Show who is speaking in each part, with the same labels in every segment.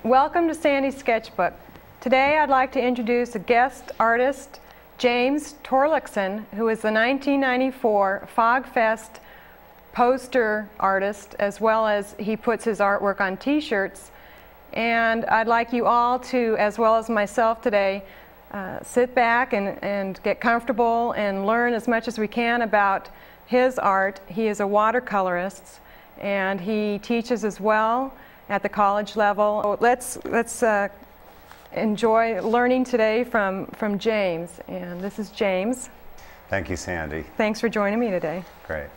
Speaker 1: Welcome to Sandy's Sketchbook. Today I'd like to introduce a guest artist, James Torlakson, who is the 1994 Fog Fest poster artist, as well as he puts his artwork on t-shirts. And I'd like you all to, as well as myself today, sit back and get comfortable and learn as much as we can about his art. He is a watercolorist and he teaches as well at the college level. Let's enjoy learning today from James. And this is James.
Speaker 2: Thank you, Sandy.
Speaker 1: Thanks for joining me today.
Speaker 2: Great.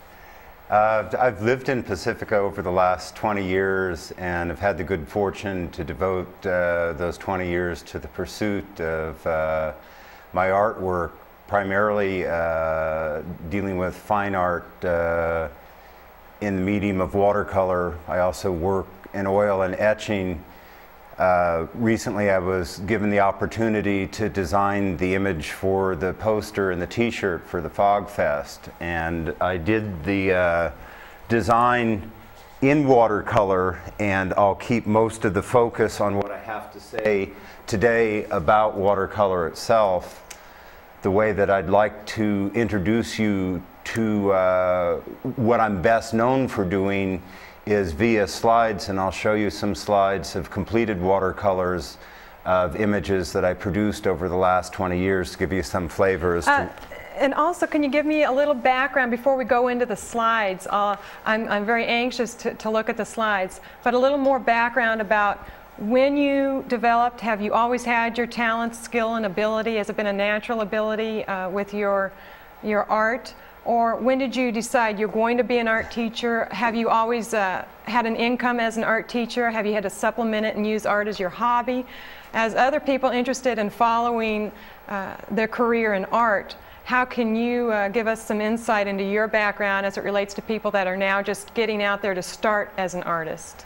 Speaker 2: I've lived in Pacifica over the last 20 years and have had the good fortune to devote those 20 years to the pursuit of my artwork, primarily dealing with fine art in the medium of watercolor. I also work in oil and etching. Recently I was given the opportunity to design the image for the poster and the t-shirt for the Fog Fest, and I did the design in watercolor, and I'll keep most of the focus on what I have to say today about watercolor itself. The way that I'd like to introduce you to what I'm best known for doing is via slides, and I'll show you some slides of completed watercolors of images that I produced over the last 20 years to give you some flavors.
Speaker 1: And also, can you give me a little background before we go into the slides? I'm very anxious to look at the slides, but a little more background about when you developed. Have you always had your talent, skill, and ability? Has it been a natural ability with your art? Or when did you decide you're going to be an art teacher? Have you always had an income as an art teacher? Have you had to supplement it and use art as your hobby? As other people interested in following their career in art, how can you give us some insight into your background as it relates to people that are now just getting out there to start as an artist?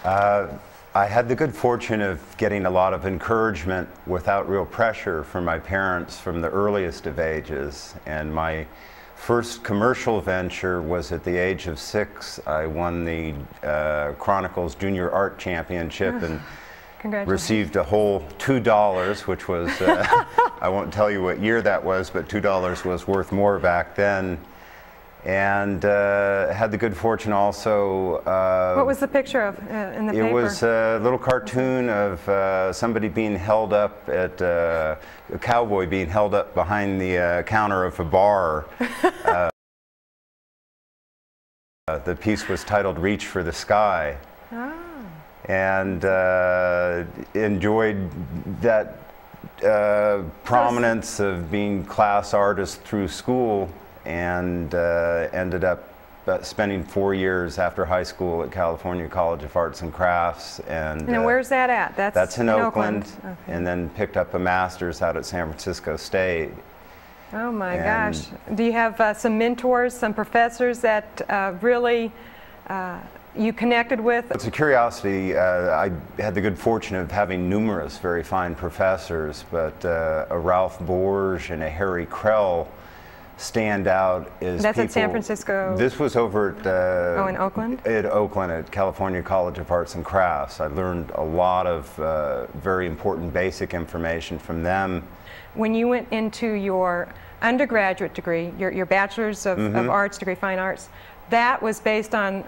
Speaker 2: I had the good fortune of getting a lot of encouragement without real pressure from my parents from the earliest of ages, and my first commercial venture was at the age of 6. I won the Chronicles Junior Art Championship and received a whole $2, which was, I won't tell you what year that was, but $2 was worth more back then. And had the good fortune also.
Speaker 1: What was the picture of in the paper?
Speaker 2: It was a little cartoon of somebody being held up at a cowboy being held up behind the counter of a bar. The piece was titled "Reach for the Sky," and enjoyed that prominence of being class artist through school. And ended up spending 4 years after high school at California College of Arts and Crafts. And
Speaker 1: where's that at?
Speaker 2: That's in Oakland. Okay. And then picked up a master's out at San Francisco State.
Speaker 1: Oh my gosh. Do you have some mentors, some professors that really you connected with?
Speaker 2: It's a curiosity. I had the good fortune of having numerous very fine professors, but a Ralph Borge and a Harry Krell stand out as
Speaker 1: That's
Speaker 2: people.
Speaker 1: At San Francisco?
Speaker 2: This was over at
Speaker 1: in Oakland?
Speaker 2: At Oakland, at California College of Arts and Crafts. I learned a lot of very important basic information from them. When
Speaker 1: you went into your undergraduate degree, your bachelor's of arts degree, fine arts, that was based on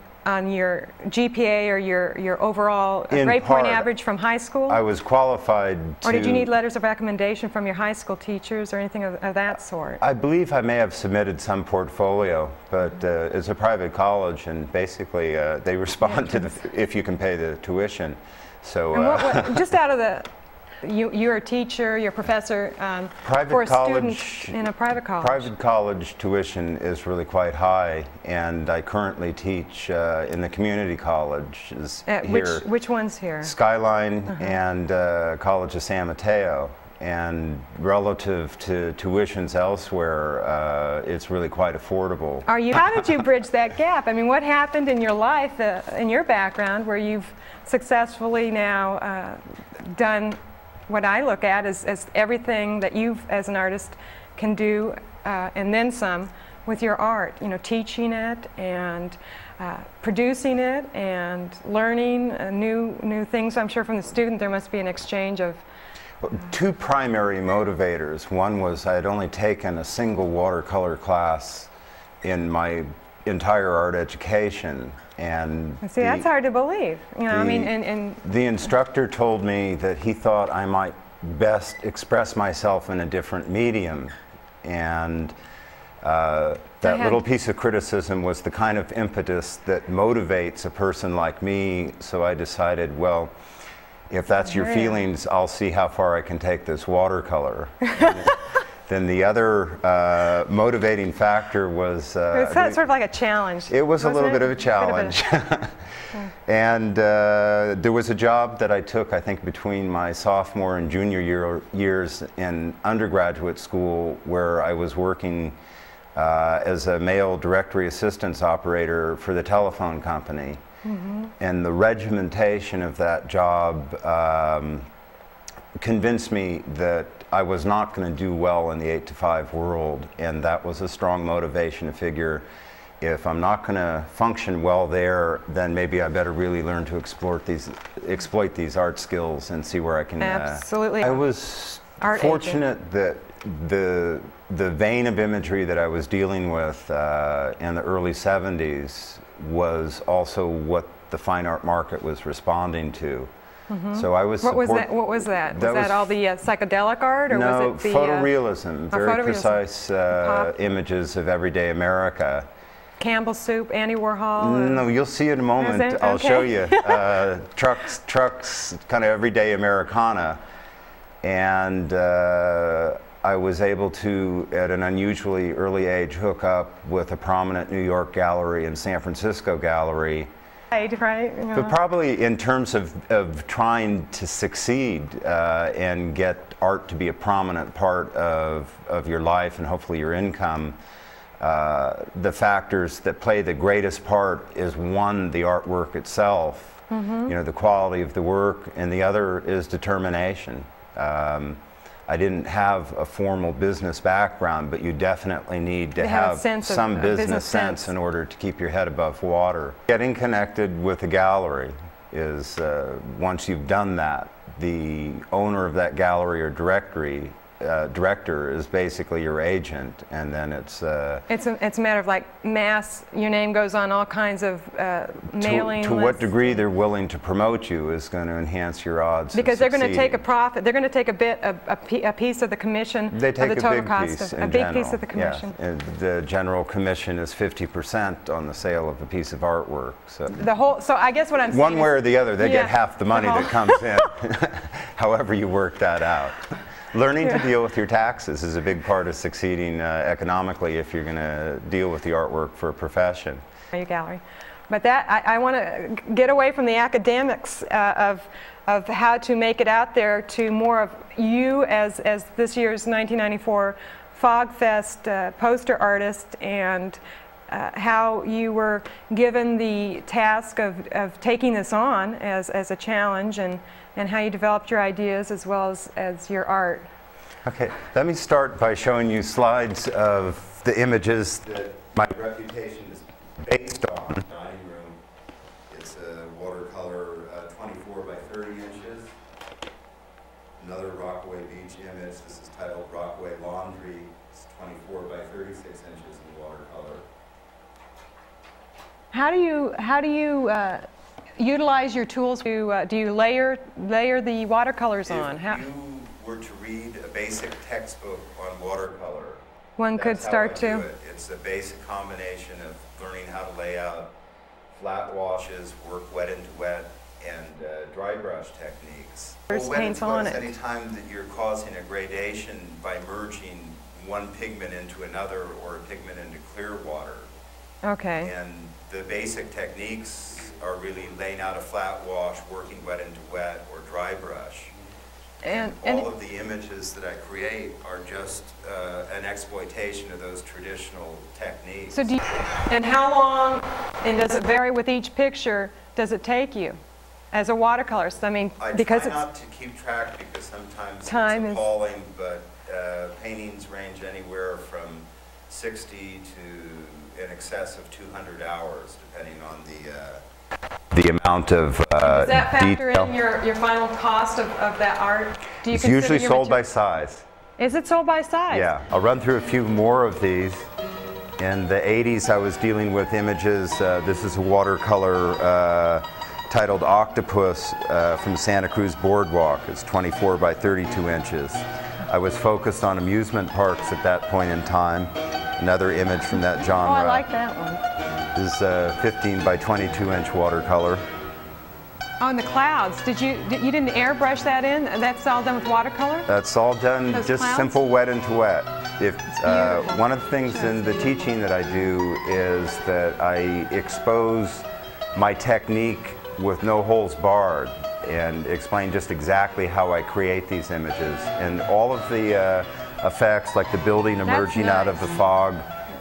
Speaker 1: your GPA or your overall grade point average from high school?
Speaker 2: I was qualified to...
Speaker 1: Or did you need letters of recommendation from your high school teachers or anything of that sort?
Speaker 2: I believe I may have submitted some portfolio, but it's a private college, and basically they respond to if you can pay the tuition. So
Speaker 1: just out of the... You're a teacher, you're a professor for a student in a private college.
Speaker 2: Private college tuition is really quite high, and I currently teach in the community colleges here.
Speaker 1: Which ones here?
Speaker 2: Skyline and College of San Mateo. And relative to tuitions elsewhere, it's really quite affordable.
Speaker 1: How did you bridge that gap? I mean, what happened in your life, in your background, where you've successfully now done what I look at as everything that you as an artist can do and then some with your art, you know, teaching it and producing it and learning new things. I'm sure from the student there must be an exchange of
Speaker 2: two primary motivators. One was I had only taken a single watercolor class in my entire art education, and
Speaker 1: see, that's hard to believe. You know, I mean, and
Speaker 2: the instructor told me that he thought I might best express myself in a different medium, and that little piece of criticism was the kind of impetus that motivates a person like me. So I decided, well, if that's your feelings, I'll see how far I can take this watercolor. Then the other motivating factor was...
Speaker 1: it was sort of like a challenge.
Speaker 2: It was a little bit of a challenge. And there was a job that I took, I think, between my sophomore and junior years in undergraduate school, where I was working as a mail directory assistance operator for the telephone company. And the regimentation of that job convinced me that I was not going to do well in the 8-to-5 world, and that was a strong motivation to figure, if I'm not going to function well there, then maybe I better really learn to exploit these art skills and see where I can.
Speaker 1: Absolutely.
Speaker 2: I was fortunate that the vein of imagery that I was dealing with in the early 70s was also what the fine art market was responding to. So I was.
Speaker 1: What was that? What was that? Was that all the psychedelic art, or
Speaker 2: no,
Speaker 1: was it the
Speaker 2: photorealism? Very precise images of everyday America.
Speaker 1: Campbell's soup, Andy Warhol.
Speaker 2: No, you'll see in a moment. I'll show you trucks, kind of everyday Americana, and I was able to, at an unusually early age, hook up with a prominent New York gallery and San Francisco gallery.
Speaker 1: Right. Yeah.
Speaker 2: But probably in terms of trying to succeed and get art to be a prominent part of your life and hopefully your income, the factors that play the greatest part is, one, the artwork itself, you know, the quality of the work, and the other is determination. I didn't have a formal business background, but you definitely need to have some business sense in order to keep your head above water. Getting connected with a gallery is, once you've done that, the owner of that gallery or director is basically your agent, and then it's a matter of like mass. Your name goes on all kinds of mailing lists. To what degree they're willing to promote you is going to enhance your odds. Because they're going to take a profit. They're going to take a piece of the commission of the total cost of a big piece of the commission. Yeah. And the general commission is 50% on the sale of a piece of artwork. So So I guess what I'm saying, one way or the other, they get half the money that comes in. However you work that out. Learning to deal with your taxes is a big part of succeeding economically if you're going to deal with the artwork for a profession. Your gallery. But that, I want to get away from the academics of how to make it out there to more of you as this year's 1994 Fog Fest poster artist, and how you were given the task of taking this on as a challenge, and how you developed your ideas as well as your art. Okay, let me start by showing you slides of the images that my reputation is based on. Dining room. It's a watercolor 24 by 30 inches. Another Rockaway Beach image. This is titled Rockaway Laundry. It's 24 by 36 inches in watercolor. How do you utilize your tools? Do you layer the watercolors on? If you were to read a basic textbook on watercolor, one could start to. It's a basic combination of learning how to lay out flat washes, work wet into wet, and dry brush techniques. First paints on it. Anytime that you're causing a gradation by merging one pigment into another or a pigment into clear water. Okay. And the basic techniques are really laying out a flat wash, working wet into wet, or dry brush. And all of the images that I create are just an exploitation of those traditional techniques. So and how long, and does it vary with each picture, does it take you as a watercolorist? I mean, because try not to keep track, because sometimes it's appalling, but paintings range anywhere from 60 to in excess of 200 hours, depending on the amount of
Speaker 1: Does that factor
Speaker 2: detail.
Speaker 1: in your final cost of that art? Do you
Speaker 2: It's
Speaker 1: consider
Speaker 2: usually
Speaker 1: your
Speaker 2: sold by
Speaker 1: material-
Speaker 2: size.
Speaker 1: Is it sold by size?
Speaker 2: Yeah, I'll run through a few more of these. In the 80s, I was dealing with images. This is a watercolor titled Octopus from Santa Cruz Boardwalk. It's 24 by 32 inches. I was focused on amusement parks at that point in time. Another image from that
Speaker 1: Oh,
Speaker 2: genre.
Speaker 1: I like that one.
Speaker 2: This is a 15 by 22 inch watercolor.
Speaker 1: Oh, and the clouds. You didn't airbrush that in? That's all done with watercolor?
Speaker 2: That's all done
Speaker 1: Those
Speaker 2: just
Speaker 1: clouds?
Speaker 2: simple wet into wet. If
Speaker 1: Beautiful.
Speaker 2: one of the things in the teaching that I do is that I expose my technique with no holes barred and explain just exactly how I create these images. And all of the effects, like the building emerging out of the fog,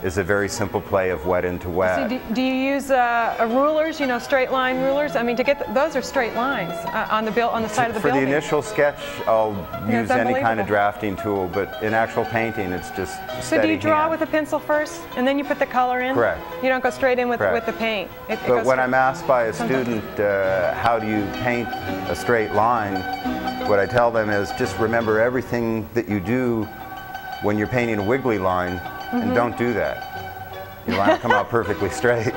Speaker 2: is a very simple play of wet into wet.
Speaker 1: So do you use rulers, you know, straight line rulers? I mean, to get those are straight lines on the side of the
Speaker 2: For
Speaker 1: building.
Speaker 2: the initial sketch, I'll use
Speaker 1: it's
Speaker 2: any kind
Speaker 1: unbelievable.
Speaker 2: of drafting tool, but in actual painting, it's just
Speaker 1: So
Speaker 2: steady
Speaker 1: do you draw
Speaker 2: hand.
Speaker 1: with a pencil first, and then you put the color in?
Speaker 2: Correct.
Speaker 1: You don't go straight in with
Speaker 2: Correct.
Speaker 1: the paint. It
Speaker 2: But
Speaker 1: goes
Speaker 2: when
Speaker 1: straight-
Speaker 2: I'm asked by a student, how do you paint a straight line, what I tell them is just remember everything that you do when you're painting a wiggly line, and don't do that. Your line will come out perfectly straight.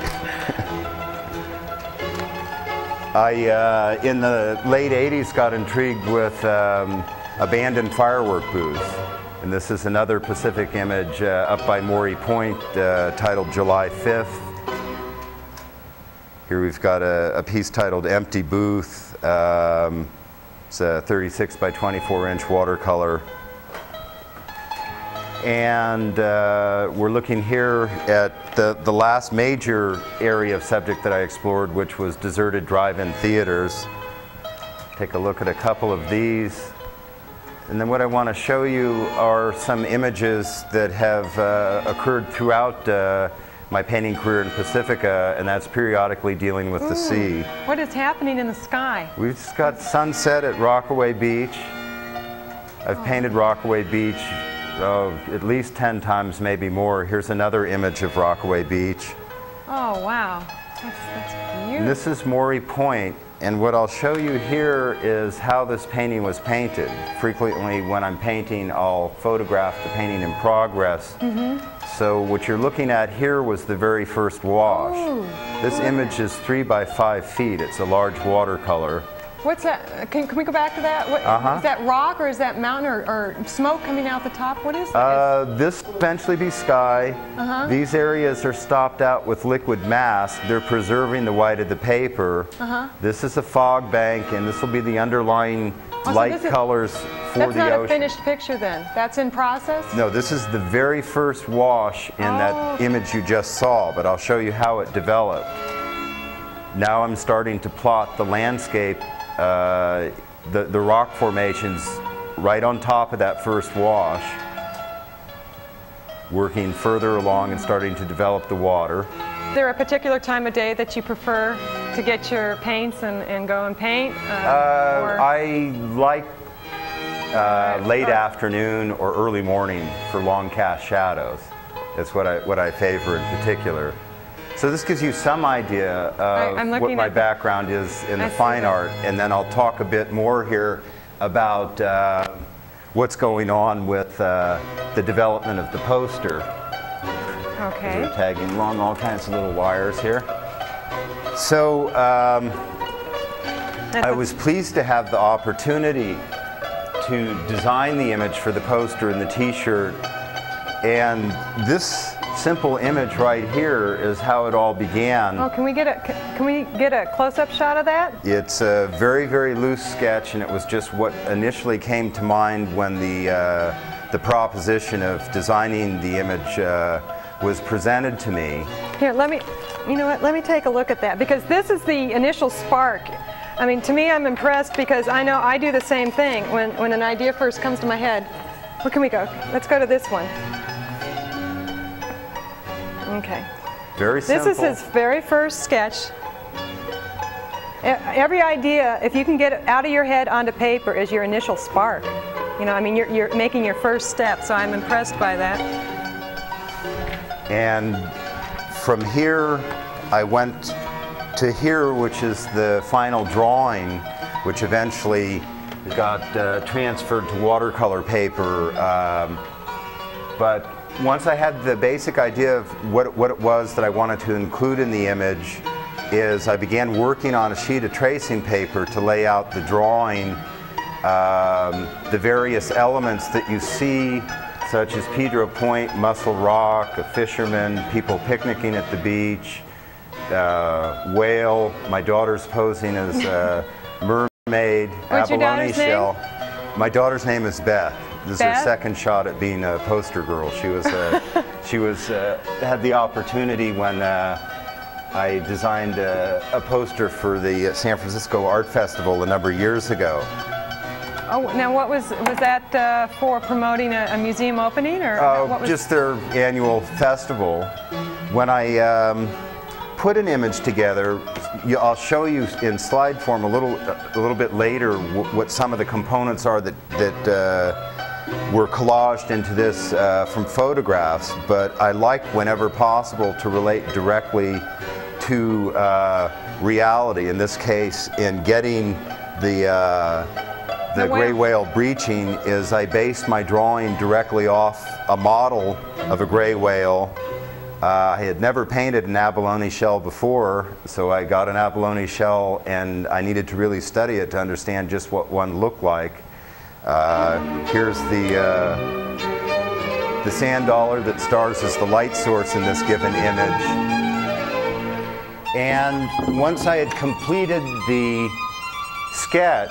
Speaker 2: I, in the late 80s, got intrigued with abandoned firework booths. And this is another Pacific image up by Maury Point titled July 5th. Here we've got a piece titled Empty Booth. It's a 36 by 24 inch watercolor. And we're looking here at the last major area of subject that I explored, which was deserted drive-in theaters. Take a look at a couple of these. And then what I want to show you are some images that have occurred throughout my painting career in Pacifica, and that's periodically dealing with the sea.
Speaker 1: What is happening in the sky?
Speaker 2: We've just got sunset at Rockaway Beach. I've painted Rockaway Beach at least 10 times, maybe more. Here's another image of Rockaway Beach.
Speaker 1: Oh, wow. That's beautiful.
Speaker 2: And this is Maury Point, and what I'll show you here is how this painting was painted. Frequently when I'm painting, I'll photograph the painting in progress. So what you're looking at here was the very first wash.
Speaker 1: Ooh.
Speaker 2: This image is 3 by 5 feet. It's a large watercolor.
Speaker 1: What's that? Can we go back to that? What, Is that rock, or is that mountain, or smoke coming out the top? What is that?
Speaker 2: This will eventually be sky. These areas are stopped out with liquid mask. They're preserving the white of the paper. This is a fog bank, and this will be the underlying
Speaker 1: so
Speaker 2: light
Speaker 1: this is-
Speaker 2: colors for
Speaker 1: That's
Speaker 2: the
Speaker 1: not
Speaker 2: ocean.
Speaker 1: a finished picture then. That's in process?
Speaker 2: No, this is the very first wash in that image you just saw, but I'll show you how it developed. Now I'm starting to plot the landscape, the rock formations right on top of that first wash, working further along and starting to develop the water.
Speaker 1: Is there a particular time of day that you prefer to get your paints and go and paint?
Speaker 2: I like late afternoon or early morning for long cast shadows. That's what I favor in particular. So this gives you some idea
Speaker 1: I'm
Speaker 2: of
Speaker 1: looking
Speaker 2: what my
Speaker 1: at
Speaker 2: background is in the
Speaker 1: I see
Speaker 2: fine
Speaker 1: that.
Speaker 2: art, and then I'll talk a bit more here about what's going on with the development of the poster.
Speaker 1: Okay.
Speaker 2: We're tagging along all kinds of little wires here. So I was pleased to have the opportunity to design the image for the poster and the t-shirt, and this simple image right here is how it all began.
Speaker 1: Oh, can we get a close-up shot of that?
Speaker 2: It's a very, very loose sketch, and it was just what initially came to mind when the proposition of designing the image was presented to me.
Speaker 1: Here, you know what, let me take a look at that, because this is the initial spark. I mean, to me, I'm impressed because I know I do the same thing when an idea first comes to my head. Where can we go? Let's go to this one. Okay.
Speaker 2: Very simple.
Speaker 1: This is his very first sketch. Every idea, if you can get it out of your head onto paper, is your initial spark. You know, I mean, you're making your first step, so I'm impressed by that.
Speaker 2: And from here, I went to here, which is the final drawing, which eventually got transferred to watercolor paper. But once I had the basic idea of what it was that I wanted to include in the image, I began working on a sheet of tracing paper to lay out the drawing, the various elements that you see, such as Pedro Point, Muscle Rock, a fisherman, people picnicking at the beach, whale, my daughter's posing as a mermaid,
Speaker 1: What's your
Speaker 2: abalone
Speaker 1: daughter's
Speaker 2: shell. My daughter's name is Beth. This is her
Speaker 1: Beth?
Speaker 2: second shot at being a poster girl. She was, had the opportunity when I designed a poster for the San Francisco Art Festival a number of years ago.
Speaker 1: Oh, now what was that for promoting a museum opening, or what was
Speaker 2: Just their annual festival. When I put an image together, I'll show you in slide form a little bit later what some of the components are that were collaged into this from photographs. But I like, whenever possible, to relate directly to reality. In this case, in getting the gray whale breaching, is I based my drawing directly off a model of a gray whale. I had never painted an abalone shell before, so I got an abalone shell, and I needed to really study it to understand just what one looked like. Here's the sand dollar that stars as the light source in this given image. And once I had completed the sketch,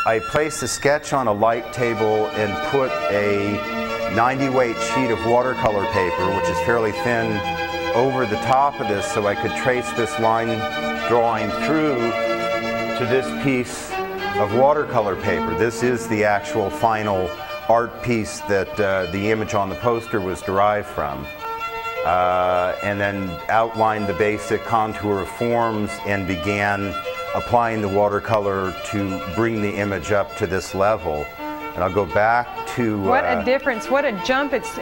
Speaker 2: I placed the sketch on a light table and put a 90-weight sheet of watercolor paper, which is fairly thin, over the top of this so I could trace this line drawing through to this piece of watercolor paper. This is the actual final art piece that the image on the poster was derived from. And then outlined the basic contour of forms and began applying the watercolor to bring the image up to this level. And I'll go back to...
Speaker 1: What a difference, what a jump. It's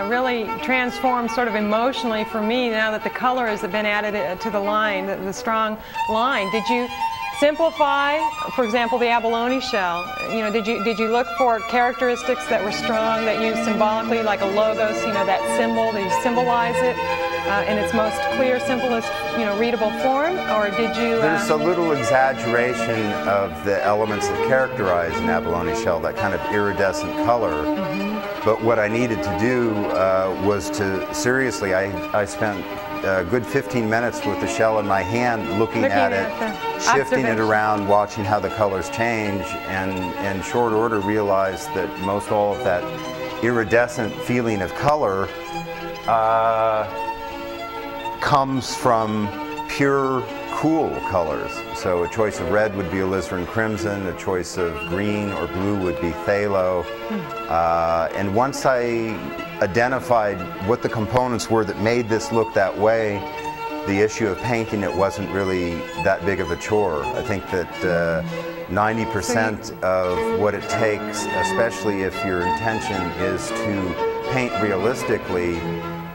Speaker 1: really transformed sort of emotionally for me now that the color has been added to the line, the strong line. Did you simplify, for example, the abalone shell? You know, did you look for characteristics that were strong, that you symbolically, like a logos, you know, that symbol, that you symbolize it in its most clear, simplest, you know, readable form, or did you...
Speaker 2: There's a little exaggeration of the elements that characterize an abalone shell, that kind of iridescent color. But what I needed to do was to, seriously, I spent a good 15 minutes with the shell in my hand, looking at it, shifting it around, watching how the colors change, and in short order realized that most all of that iridescent feeling of color comes from pure, cool colors. So a choice of red would be alizarin crimson, a choice of green or blue would be phthalo. And once I identified what the components were that made this look that way, the issue of painting it wasn't really that big of a chore. I think that 90% of what it takes, especially if your intention is to paint realistically,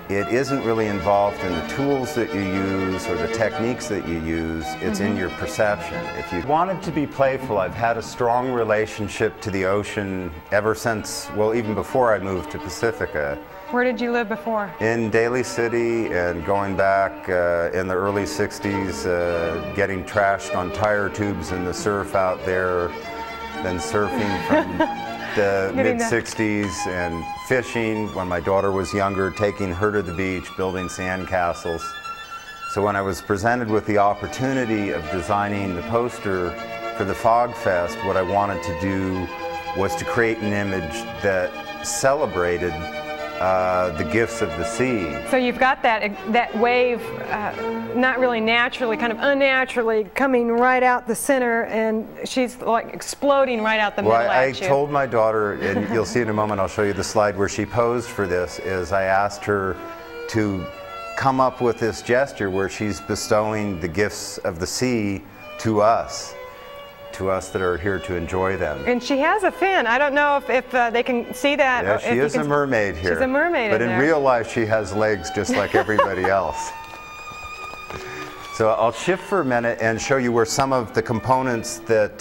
Speaker 2: it isn't really involved in the tools that you use or the techniques that you use. It's in your perception. If you wanted to be playful, I've had a strong relationship to the ocean ever since, well, even before I moved to Pacifica.
Speaker 1: Where did you live before?
Speaker 2: In Daly City, and going back in the early 60s, getting trashed on tire tubes in the surf out there, then surfing from the mid-60s, and fishing when my daughter was younger, taking her to the beach, building sand castles. So when I was presented with the opportunity of designing the poster for the Fog Fest, what I wanted to do was to create an image that celebrated the gifts of the sea.
Speaker 1: So you've got that wave, not really naturally, kind of unnaturally coming right out the center, and she's like exploding right out the middle at you.
Speaker 2: I told my daughter, and you'll see in a moment, I'll show you the slide where she posed for this, is I asked her to come up with this gesture where she's bestowing the gifts of the sea to us. to us that are here to enjoy them.
Speaker 1: And she has a fin. I don't know if they can see that.
Speaker 2: Yeah, she is a mermaid here.
Speaker 1: She's a mermaid
Speaker 2: but
Speaker 1: in
Speaker 2: in
Speaker 1: there.
Speaker 2: real life, she has legs just like everybody else. So I'll shift for a minute and show you where some of the components that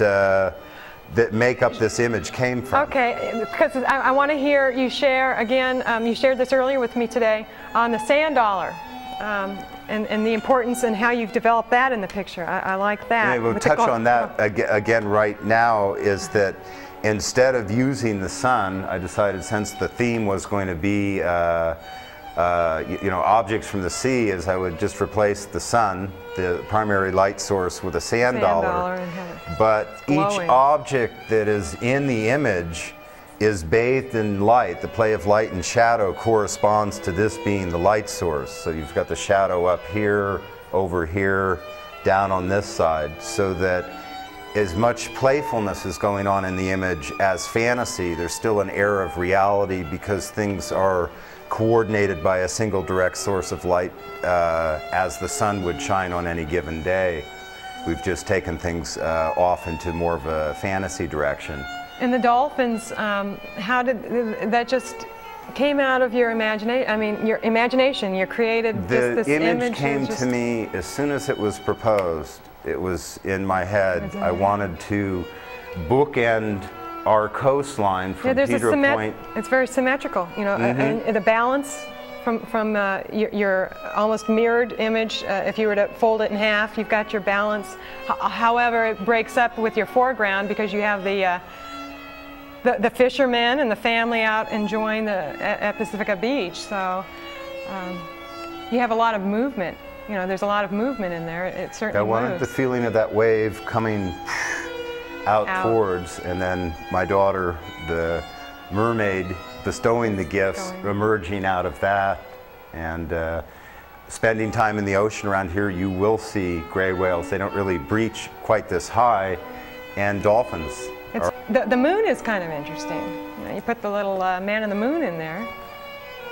Speaker 2: that make up this image came from.
Speaker 1: Okay, because I want to hear you share again. You shared this earlier with me today on the sand dollar. And the importance and how you've developed that in the picture. I like that.
Speaker 2: And we'll touch on that again right now, is that instead of using the sun, I decided, since the theme was going to be objects from the sea, is I would just replace the sun, the primary light source, with a sand dollar. But each object that is in the image is bathed in light. The play of light and shadow corresponds to this being the light source. So you've got the shadow up here, over here, down on this side, so that as much playfulness is going on in the image as fantasy, there's still an air of reality because things are coordinated by a single direct source of light as the sun would shine on any given day. We've just taken things off into more of a fantasy direction.
Speaker 1: And the dolphins, how did that just came out of your imagination? I mean, your imagination. You created this
Speaker 2: image came to me as soon as it was proposed. It was in my head. I wanted to bookend our coastline from Pedro Point.
Speaker 1: It's very symmetrical, you know, and the balance from your almost mirrored image. If you were to fold it in half, you've got your balance. However, it breaks up with your foreground because you have the fishermen and the family out enjoying at Pacifica Beach. So you have a lot of movement. You know, there's a lot of movement in there. It certainly
Speaker 2: I wanted the feeling of that wave coming out towards, and then my daughter, the mermaid, bestowing the gifts, emerging out of that. And spending time in the ocean around here, you will see gray whales. They don't really breach quite this high, and dolphins.
Speaker 1: The moon is kind of interesting. You know, you put the little man in the moon in there.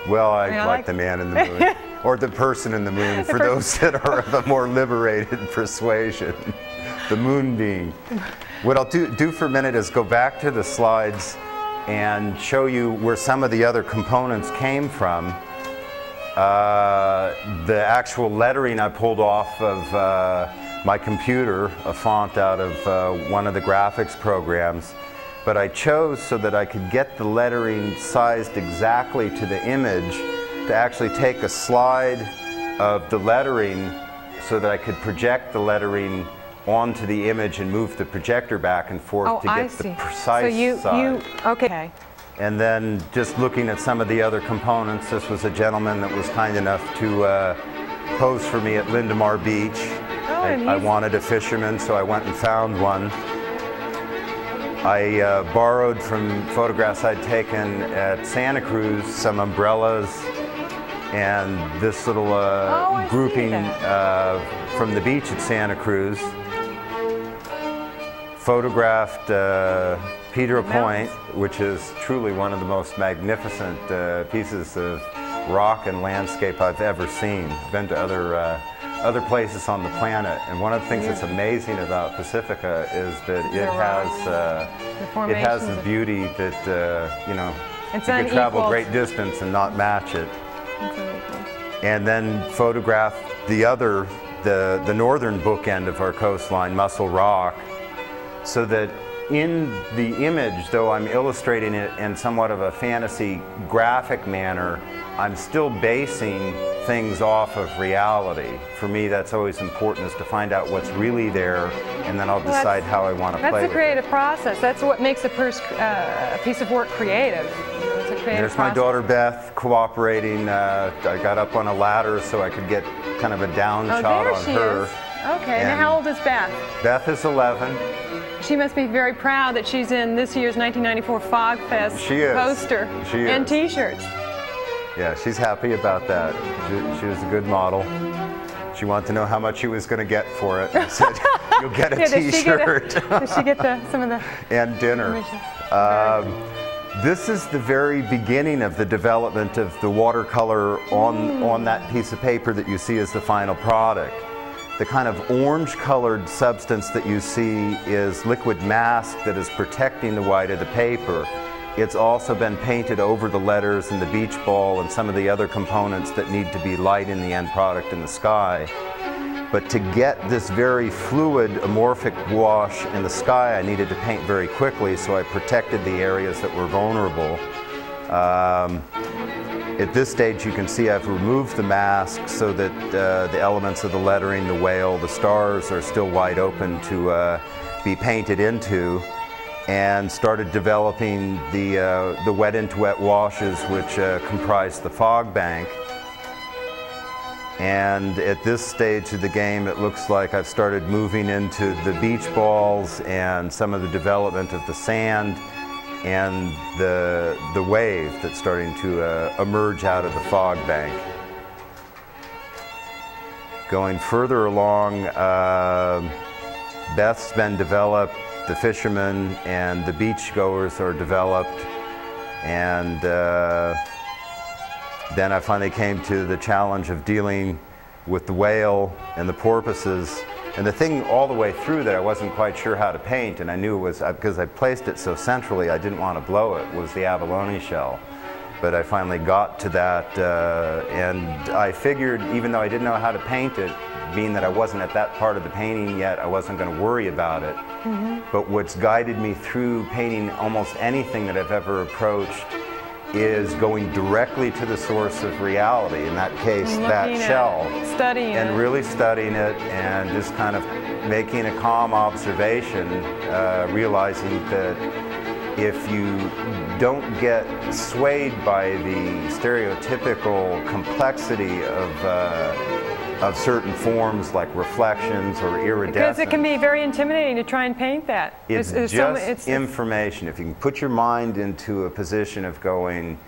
Speaker 2: Well, I like the man in the moon, or the person in the moon, for those that are of a more liberated persuasion. The moon being. What I'll do for a minute is go back to the slides and show you where some of the other components came from. The actual lettering I pulled off of my computer, a font out of one of the graphics programs. But I chose, so that I could get the lettering sized exactly to the image, to actually take a slide of the lettering so that I could project the lettering onto the image and move the projector back and forth to get the precise size.
Speaker 1: Okay.
Speaker 2: And then just looking at some of the other components, this was a gentleman that was kind enough to pose for me at Lindemar Beach. I wanted a fisherman, so I went and found one. I borrowed from photographs I'd taken at Santa Cruz some umbrellas and this little grouping from the beach at Santa Cruz. Photographed Pedro Point, which is truly one of the most magnificent pieces of rock and landscape I've ever seen. I've been to other places on the planet, and one of the things that's amazing about Pacifica is that it has the beauty that you know, you can travel a great distance and not match it. And then photograph the northern bookend of our coastline, Muscle Rock, so that in the image, though I'm illustrating it in somewhat of a fantasy graphic manner, I'm still basing things off of reality. For me, that's always important, is to find out what's really there, and then I'll decide how I want to play with it.
Speaker 1: That's the creative process. That's what makes a piece of work creative. It's a creative
Speaker 2: There's my daughter Beth cooperating. I got up on a ladder so I could get kind of a down shot on her.
Speaker 1: Okay, and how old is Beth?
Speaker 2: Beth is 11.
Speaker 1: She must be very proud that she's in this year's 1994 Fog Fest poster and T-shirts.
Speaker 2: Yeah, she's happy about that. She was a good model. She wanted to know how much she was going to get for it. I said, you'll get a T-shirt.
Speaker 1: Did she get some of the...
Speaker 2: And dinner. This is the very beginning of the development of the watercolor on that piece of paper that you see as the final product. The kind of orange-colored substance that you see is liquid mask that is protecting the white of the paper. It's also been painted over the letters and the beach ball and some of the other components that need to be light in the end product in the sky. But to get this very fluid, amorphic wash in the sky, I needed to paint very quickly, so I protected the areas that were vulnerable. At this stage, you can see I've removed the mask so that the elements of the lettering, the whale, the stars are still wide open to be painted into, and started developing the wet into wet washes, which comprise the fog bank. And at this stage of the game, it looks like I've started moving into the beach balls and some of the development of the sand and the wave that's starting to emerge out of the fog bank. Going further along, Beth's been developed, the fishermen and the beachgoers are developed, and then I finally came to the challenge of dealing with the whale and the porpoises. And the thing all the way through that I wasn't quite sure how to paint, and I knew it was, because I placed it so centrally, I didn't want to blow it, was the abalone shell. But I finally got to that, and I figured, even though I didn't know how to paint it, being that I wasn't at that part of the painting yet, I wasn't going to worry about it. But what's guided me through painting almost anything that I've ever approached is going directly to the source of reality, in that case, that shell.
Speaker 1: Studying
Speaker 2: and really studying it and just kind of making a calm observation, realizing that if you don't get swayed by the stereotypical complexity of certain forms like reflections or iridescence.
Speaker 1: Because it can be very intimidating to try and paint that.
Speaker 2: It's just information. If you can put your mind into a position of going,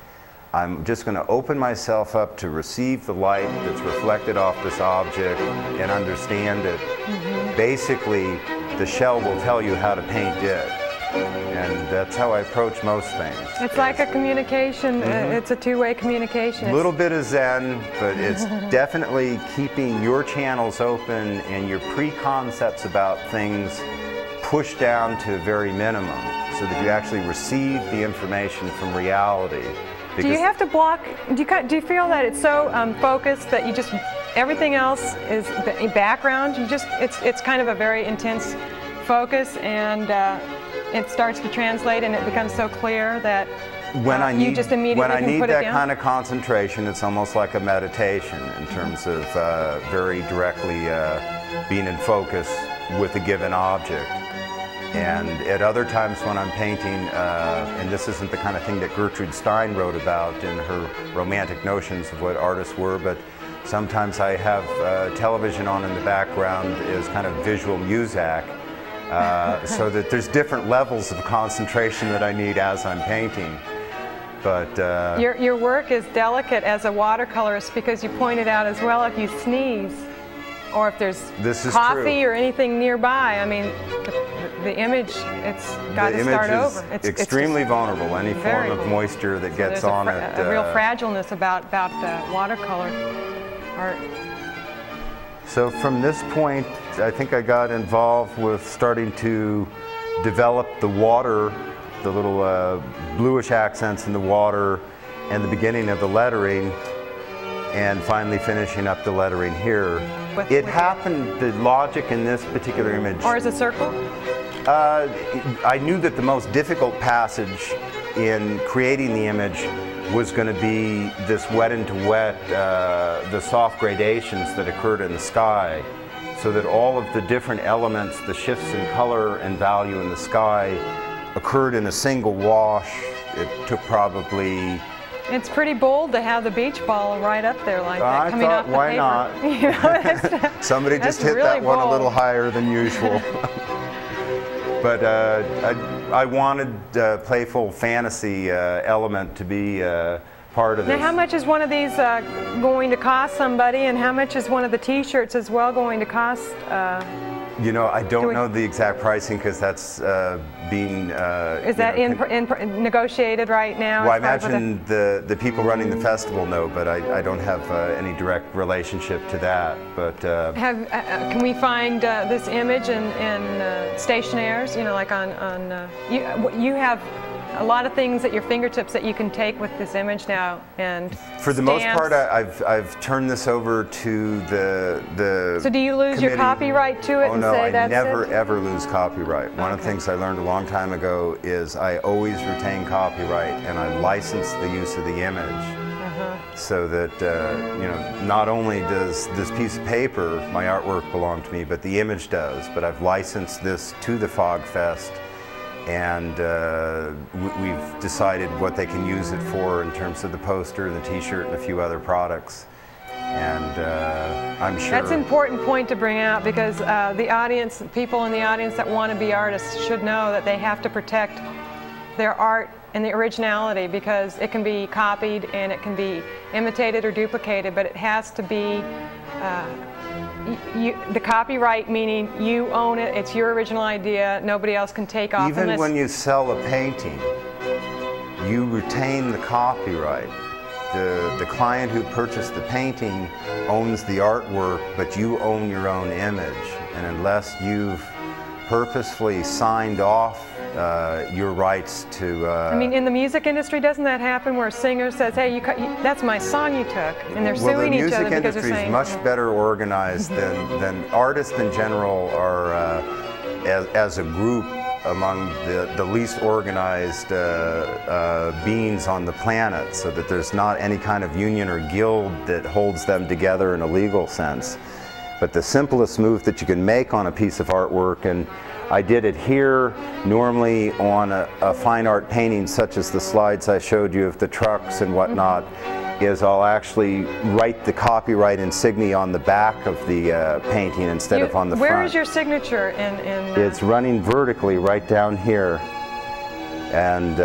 Speaker 2: I'm just going to open myself up to receive the light that's reflected off this object and understand it. Basically, the shell will tell you how to paint it. And that's how I approach most things. It's
Speaker 1: like a communication, it's a two-way communication.
Speaker 2: A little bit of Zen, but it's definitely keeping your channels open and your preconcepts about things pushed down to a very minimum so that you actually receive the information from reality.
Speaker 1: Do you have to block, do you feel that it's so focused that you just, everything else is background? You just, it's kind of a very intense focus, and it starts to translate and it becomes so clear that you just immediately
Speaker 2: when I need
Speaker 1: put it
Speaker 2: that
Speaker 1: down?
Speaker 2: kind of concentration, it's almost like a meditation in terms of very directly being in focus with a given object. And at other times when I'm painting, and this isn't the kind of thing that Gertrude Stein wrote about in her romantic notions of what artists were, but sometimes I have television on in the background as kind of visual muzak. So that there's different levels of concentration that I need as I'm painting. But
Speaker 1: your work is delicate as a watercolorist, because you pointed out as well, if you sneeze or if there's coffee or anything nearby, I mean, the image, it's got to start over.
Speaker 2: It's extremely vulnerable. Any form of moisture that gets on it.
Speaker 1: A real fragileness about watercolor art.
Speaker 2: So from this point, I think I got involved with starting to develop the water, the little bluish accents in the water, and the beginning of the lettering, and finally finishing up the lettering here. It happened, the logic in this particular image.
Speaker 1: Or is it circle?
Speaker 2: I knew that the most difficult passage in creating the image was going to be this wet into wet, the soft gradations that occurred in the sky, so that all of the different elements, the shifts in color and value in the sky, occurred in a single wash. It took probably...
Speaker 1: It's pretty bold to have the beach ball right up there like that, coming off the
Speaker 2: why
Speaker 1: paper.
Speaker 2: Not?
Speaker 1: You know,
Speaker 2: somebody just hit
Speaker 1: really
Speaker 2: that one
Speaker 1: bold.
Speaker 2: a little higher than usual. But I wanted playful fantasy element to be part of this.
Speaker 1: Now, how much is one of these going to cost somebody, and how much is one of the T-shirts as well going to cost?
Speaker 2: You know, I don't know the exact pricing because that's being...
Speaker 1: Is that negotiated right now?
Speaker 2: Well, I imagine the people running the festival know, but I don't have any direct relationship to that. But
Speaker 1: can we find this image in stationaires? You know, like you have a lot of things at your fingertips that you can take with this image now, and
Speaker 2: for the most part, I've turned this over to the.
Speaker 1: So do you lose
Speaker 2: committee.
Speaker 1: Your copyright to it?
Speaker 2: Oh
Speaker 1: and
Speaker 2: no,
Speaker 1: say
Speaker 2: I
Speaker 1: that's
Speaker 2: never
Speaker 1: it?
Speaker 2: ever lose copyright. One of the things I learned a long time ago is I always retain copyright, and I license the use of the image. So that, you know, not only does this piece of paper, my artwork, belong to me, but the image does. But I've licensed this to the Fog Fest, and we've decided what they can use it for in terms of the poster, the t-shirt, and a few other products. And I'm sure...
Speaker 1: That's an important point to bring out, because the audience, people in the audience that want to be artists should know that they have to protect their art and the originality, because it can be copied and it can be imitated or duplicated, but it has to be the copyright, meaning you own it, it's your original idea, nobody else can take off.
Speaker 2: Even when you sell a painting, you retain the copyright. The client who purchased the painting owns the artwork, but you own your own image. And unless you've purposefully signed off your rights to...
Speaker 1: I mean, in the music industry, doesn't that happen where a singer says, hey, that's my song you took, and they're suing each other because they're saying...
Speaker 2: Well, the music industry is much better organized than artists in general are, as a group, among the least organized beings on the planet, so that there's not any kind of union or guild that holds them together in a legal sense. But the simplest move that you can make on a piece of artwork, and I did it here, normally on a fine art painting such as the slides I showed you of the trucks and whatnot, is I'll actually write the copyright insignia on the back of the painting instead of on the front.
Speaker 1: Where is your signature in
Speaker 2: It's running vertically right down here. And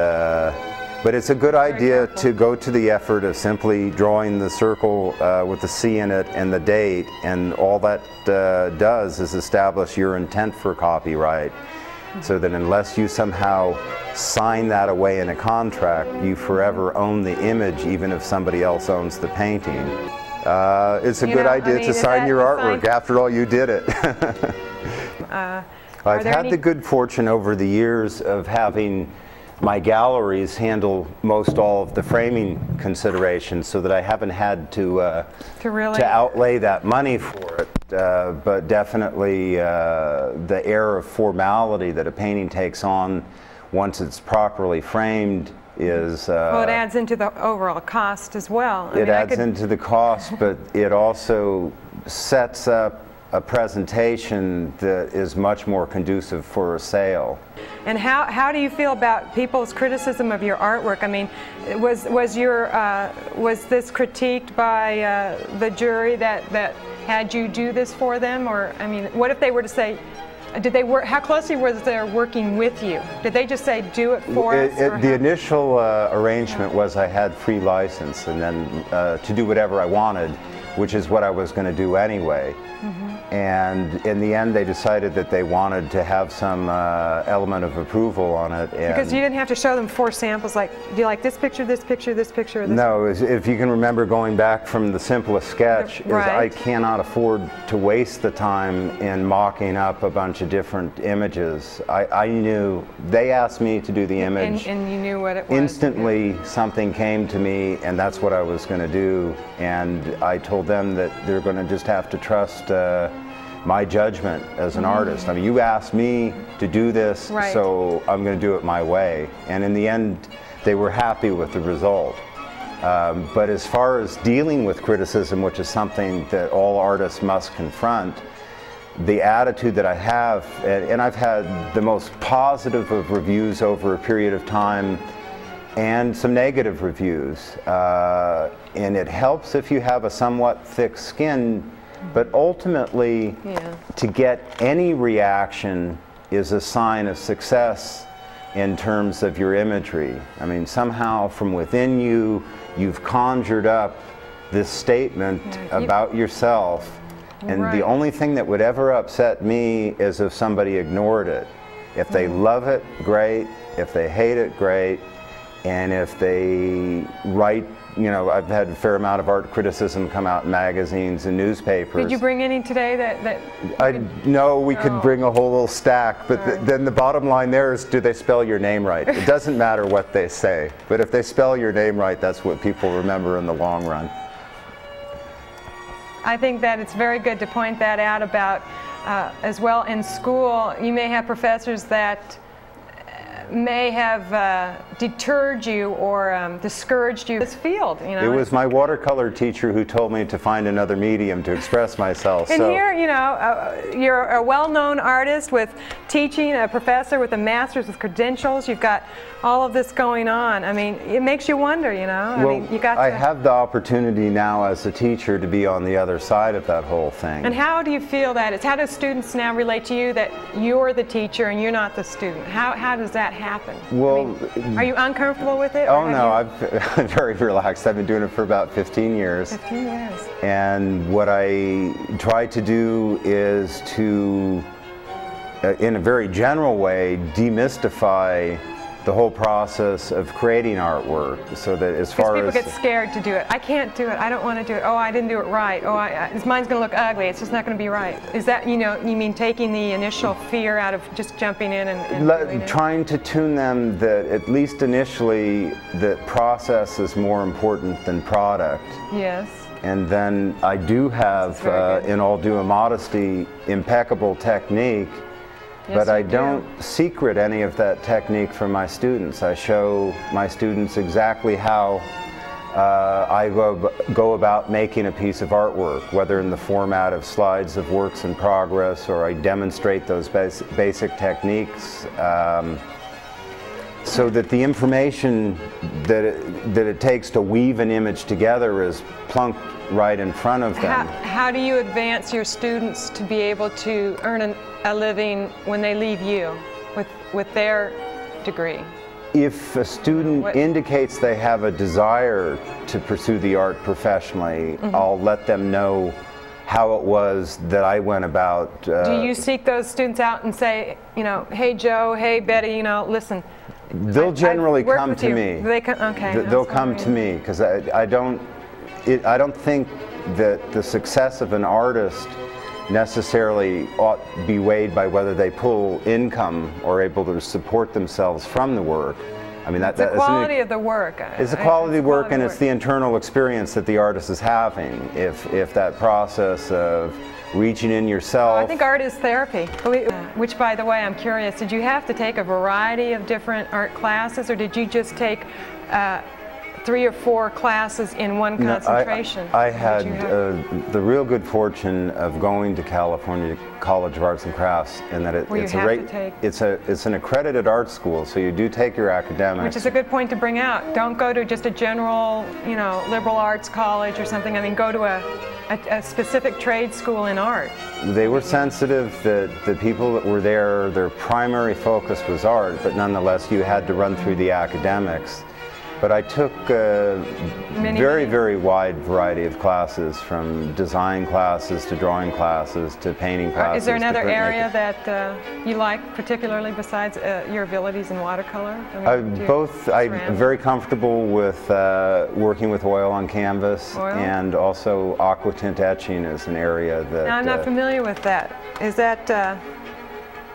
Speaker 2: but it's a good idea to go to the effort of simply drawing the circle with the C in it and the date, and all that does is establish your intent for copyright, so that unless you somehow sign that away in a contract, you forever own the image, even if somebody else owns the painting. It's a good idea to sign your artwork. After all, you did it. I've had the good fortune over the years of having my galleries handle most all of the framing considerations, so that I haven't had to outlay that money for it. But definitely the air of formality that a painting takes on once it's properly framed is...
Speaker 1: well, it adds into the overall cost as well.
Speaker 2: It adds into the cost, but it also sets up a presentation that is much more conducive for a sale.
Speaker 1: And how do you feel about people's criticism of your artwork? I mean, was this critiqued by the jury that had you do this for them? Or, I mean, what if they were to say, did they work, how closely was they working with you? Did they just say, do it for us?
Speaker 2: The initial arrangement was I had free license, and then to do whatever I wanted, which is what I was going to do anyway. And in the end, they decided that they wanted to have some element of approval on it. And
Speaker 1: because you didn't have to show them 4 samples, like, do you like this picture, this picture, this picture, or this?
Speaker 2: No, if you can remember going back from the simplest sketch, is I cannot afford to waste the time in mocking up a bunch of different images. I knew, they asked me to do the image.
Speaker 1: And you knew what it was.
Speaker 2: Instantly, something came to me, and that's what I was going to do. And I told them that they're going to just have to trust my judgment as an artist. I mean, you asked me to do this, so I'm going to do it my way. And in the end, they were happy with the result. But as far as dealing with criticism, which is something that all artists must confront, the attitude that I have, and I've had the most positive of reviews over a period of time, and some negative reviews. And it helps if you have a somewhat thick skin. But ultimately, to get any reaction is a sign of success in terms of your imagery. I mean, somehow from within you, you've conjured up this statement about yourself, And
Speaker 1: Right.
Speaker 2: the only thing that would ever upset me is if somebody ignored it. If they love it, great. If they hate it, great. And if they write, you know, I've had a fair amount of art criticism come out in magazines and newspapers.
Speaker 1: Did you bring any today that
Speaker 2: No, we could bring a whole little stack, but then the bottom line there is, do they spell your name right? It doesn't matter what they say, but if they spell your name right, that's what people remember in the long run.
Speaker 1: I think that it's very good to point that out about, as well in school, you may have professors that may have deterred you or discouraged you in this field, you know.
Speaker 2: It was my watercolor teacher who told me to find another medium to express myself.
Speaker 1: And
Speaker 2: so.
Speaker 1: here, you know, you're a well-known artist with teaching, a professor with a master's with credentials. You've got all of this going on. I mean, it makes you wonder, you know.
Speaker 2: Well,
Speaker 1: I mean, you got
Speaker 2: I
Speaker 1: to,
Speaker 2: have the opportunity now as a teacher to be on the other side of that whole thing.
Speaker 1: And how do you feel that is? How do students now relate to you that you're the teacher and you're not the student? How does that happen?
Speaker 2: Well,
Speaker 1: I mean, are you uncomfortable with it?
Speaker 2: Oh no, I'm very relaxed. I've been doing it for about 15 years.
Speaker 1: 15 years.
Speaker 2: And what I try to do is to, in a very general way, demystify the whole process of creating artwork, so that as far
Speaker 1: Because
Speaker 2: as
Speaker 1: people get scared to do it. I can't do it. I don't want to do it. Oh, I didn't do it right. Oh, mine's going to look ugly. It's just not going to be right. Is that, you know, you mean taking the initial fear out of just jumping in and doing it?
Speaker 2: Trying to tune them that at least initially that process is more important than product.
Speaker 1: Yes.
Speaker 2: And then I do have, in all due modesty, impeccable technique.
Speaker 1: Yes,
Speaker 2: But I
Speaker 1: you do.
Speaker 2: don't secret any of that technique from my students. I show my students exactly how I go about making a piece of artwork, whether in the format of slides of works in progress, or I demonstrate those basic techniques, so that the information that it takes to weave an image together is plunked right in front of them.
Speaker 1: How do you advance your students to be able to earn a living when they leave you with their degree?
Speaker 2: If a student indicates they have a desire to pursue the art professionally, I'll let them know how it was that I went about.
Speaker 1: Do you seek those students out and say, you know, hey Joe, hey Betty, you know, listen.
Speaker 2: They'll generally come to me.
Speaker 1: They come, okay.
Speaker 2: They'll come to me because I don't think that the success of an artist necessarily ought to be weighed by whether they pull income or able to support themselves from the work. I mean,
Speaker 1: it's the quality of the work.
Speaker 2: It's the quality of the work, and it's the internal experience that the artist is having. If that process of reaching in yourself.
Speaker 1: I think art is therapy. Which, by the way, I'm curious, did you have to take a variety of different art classes, or did you just take 3 or 4 classes in one concentration?
Speaker 2: I had the real good fortune of going to California College of Arts and Crafts, and that it's an accredited art school, so you do take your academics.
Speaker 1: Which is a good point to bring out. Don't go to just a general, you know, liberal arts college or something. I mean, go to a specific trade school in art.
Speaker 2: They were sensitive that the people that were there, their primary focus was art, but nonetheless you had to run through the academics. But I took a very wide variety of classes, from design classes to drawing classes to painting classes.
Speaker 1: Is there another area that you like particularly besides your abilities in watercolor? I mean,
Speaker 2: I'm very comfortable with working with oil on canvas, and also aqua tint etching is an area that...
Speaker 1: Now, I'm not familiar with that. Is that...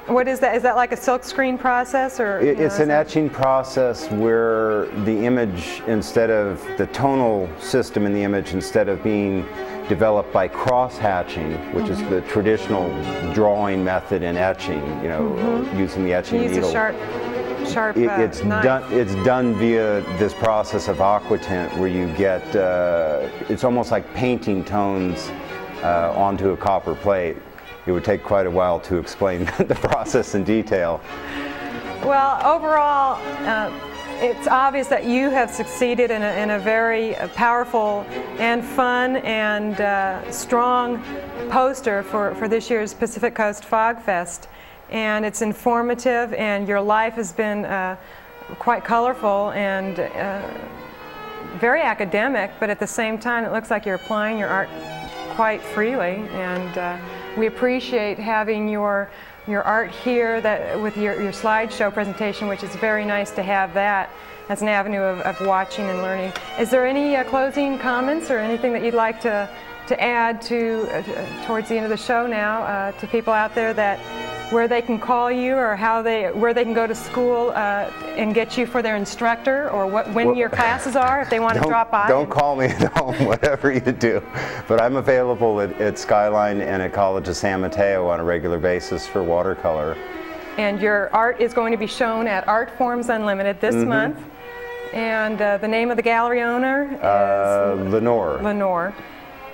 Speaker 1: what is that? Is that like a silk screen process, or?
Speaker 2: It's an etching process where the image, instead of the tonal system in the image, instead of being developed by cross-hatching, which is the traditional drawing method in etching, you know, using the etching needle.
Speaker 1: Use a sharp
Speaker 2: it's
Speaker 1: knife.
Speaker 2: It's done via this process of aqua tint, where you get it's almost like painting tones onto a copper plate. It would take quite a while to explain the process in detail.
Speaker 1: Well, overall, it's obvious that you have succeeded in a very powerful and fun and strong poster for this year's Pacific Coast Fog Fest. And it's informative, and your life has been quite colorful and very academic, but at the same time it looks like you're applying your art quite freely, and we appreciate having your art here with your slideshow presentation, which is very nice to have that as an avenue of watching and learning. Is there any closing comments or anything that you'd like to add towards the end of the show now to people out there, that where they can call you, or where they can go to school and get you for their instructor, or when your classes are, if they want to drop by?
Speaker 2: Don't call me at home, whatever you do. But I'm available at Skyline and at College of San Mateo on a regular basis for watercolor. And
Speaker 1: your art is going to be shown at Art Forms Unlimited this month. And the name of the gallery owner is? Lenore.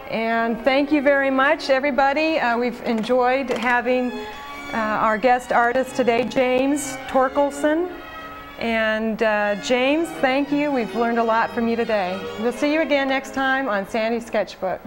Speaker 1: And thank you very much, everybody. We've enjoyed having our guest artist today, James Torlakson. And James, thank you. We've learned a lot from you today. We'll see you again next time on Sandy's Sketchbook.